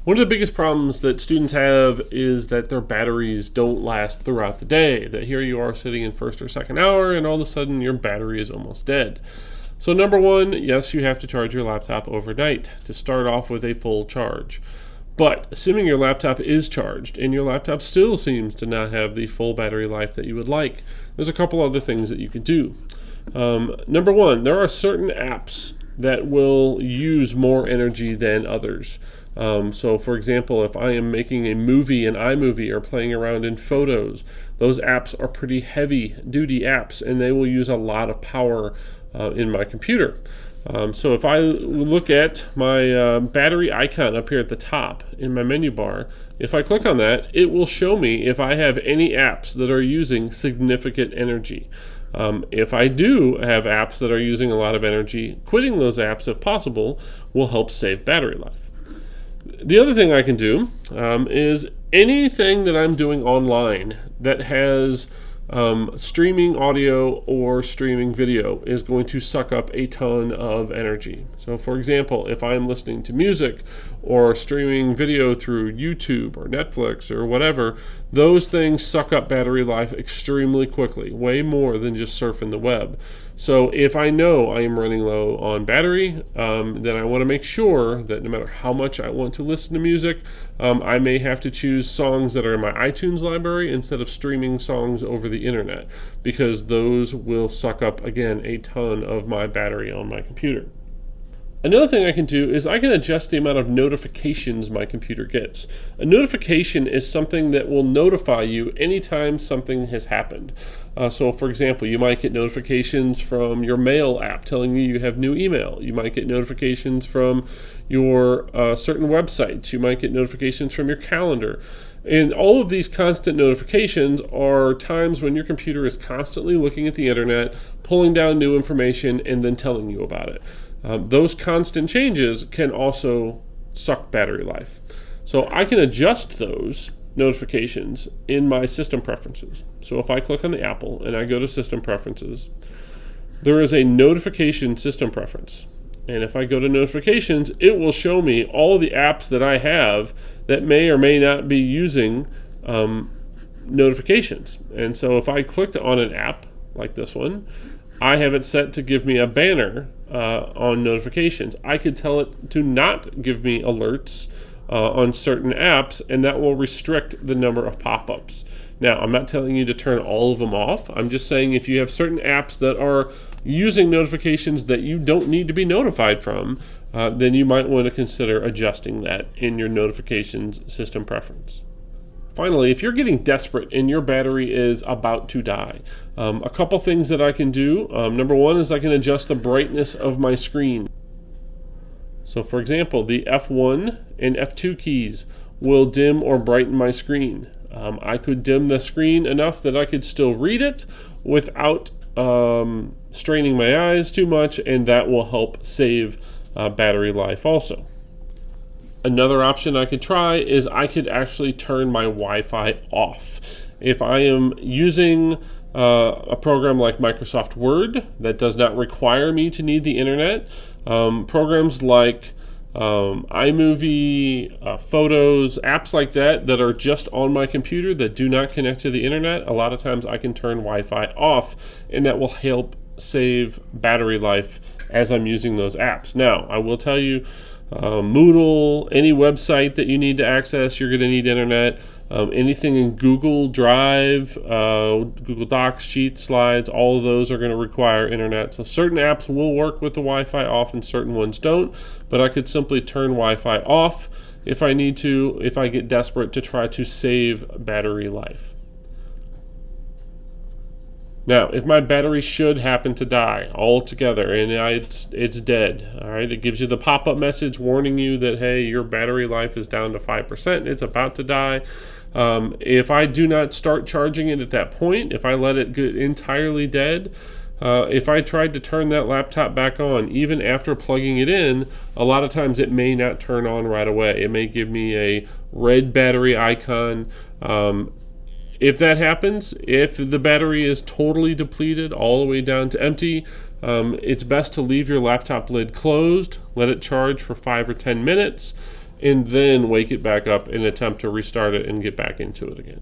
One of the biggest problems that students have is that their batteries don't last throughout the day. That here you are sitting in first or second hour and all of a sudden your battery is almost dead. So number one, yes, you have to charge your laptop overnight to start off with a full charge. But assuming your laptop is charged and your laptop still seems to not have the full battery life that you would like, there's a couple other things that you can do. Number one, there are certain apps that will use more energy than others. So for example, if I am making a movie in iMovie or playing around in Photos, those apps are pretty heavy duty apps and they will use a lot of power in my computer. So if I look at my battery icon up here at the top in my menu bar, if I click on that, it will show me if I have any apps that are using significant energy. If I do have apps that are using a lot of energy, quitting those apps if possible will help save battery life. The other thing I can do is anything that I'm doing online that has streaming audio or streaming video is going to suck up a ton of energy. So for example, if I'm listening to music or streaming video through YouTube or Netflix or whatever, those things suck up battery life extremely quickly, way more than just surfing the web. So if I know I am running low on battery, then I want to make sure that no matter how much I want to listen to music, I may have to choose songs that are in my iTunes library instead of streaming songs over the internet, because those will suck up, again, a ton of my battery on my computer. Another thing I can do is I can adjust the amount of notifications my computer gets. A notification is something that will notify you anytime something has happened. So for example, you might get notifications from your mail app telling you have new email. You might get notifications from your certain websites. You might get notifications from your calendar. And all of these constant notifications are times when your computer is constantly looking at the internet, pulling down new information, and then telling you about it. Those constant changes can also suck battery life. So I can adjust those notifications in my system preferences. So if I click on the Apple and I go to system preferences, there is a notification system preference. And if I go to notifications, it will show me all the apps that I have that may or may not be using notifications. And so if I clicked on an app like this one, I have it set to give me a banner on notifications. I could tell it to not give me alerts on certain apps, and that will restrict the number of pop-ups. Now, I'm not telling you to turn all of them off. I'm just saying if you have certain apps that are using notifications that you don't need to be notified from, then you might want to consider adjusting that in your notifications system preference. Finally, if you're getting desperate and your battery is about to die, a couple things that I can do. Number one is I can adjust the brightness of my screen. So for example, the F1 and F2 keys will dim or brighten my screen. I could dim the screen enough that I could still read it without straining my eyes too much, and that will help save battery life also. Another option I could try is I could actually turn my Wi-Fi off. If I am using a program like Microsoft Word that does not require me to need the internet, programs like iMovie, Photos, apps like that that are just on my computer that do not connect to the internet, a lot of times I can turn Wi-Fi off, and that will help save battery life as I'm using those apps. Now, I will tell you, Moodle, any website that you need to access, you're going to need internet. Anything in Google Drive, Google Docs, Sheets, Slides, all of those are going to require internet. So certain apps will work with the Wi-Fi off and certain ones don't, but I could simply turn Wi-Fi off if I need to, if I get desperate to try to save battery life. Now, if my battery should happen to die altogether and it's dead, all right, it gives you the pop-up message warning you that, hey, your battery life is down to 5%, it's about to die. If I do not start charging it at that point, if I let it get entirely dead, if I tried to turn that laptop back on, even after plugging it in, a lot of times it may not turn on right away. It may give me a red battery icon. If that happens, if the battery is totally depleted all the way down to empty, it's best to leave your laptop lid closed, let it charge for 5 or 10 minutes, and then wake it back up and attempt to restart it and get back into it again.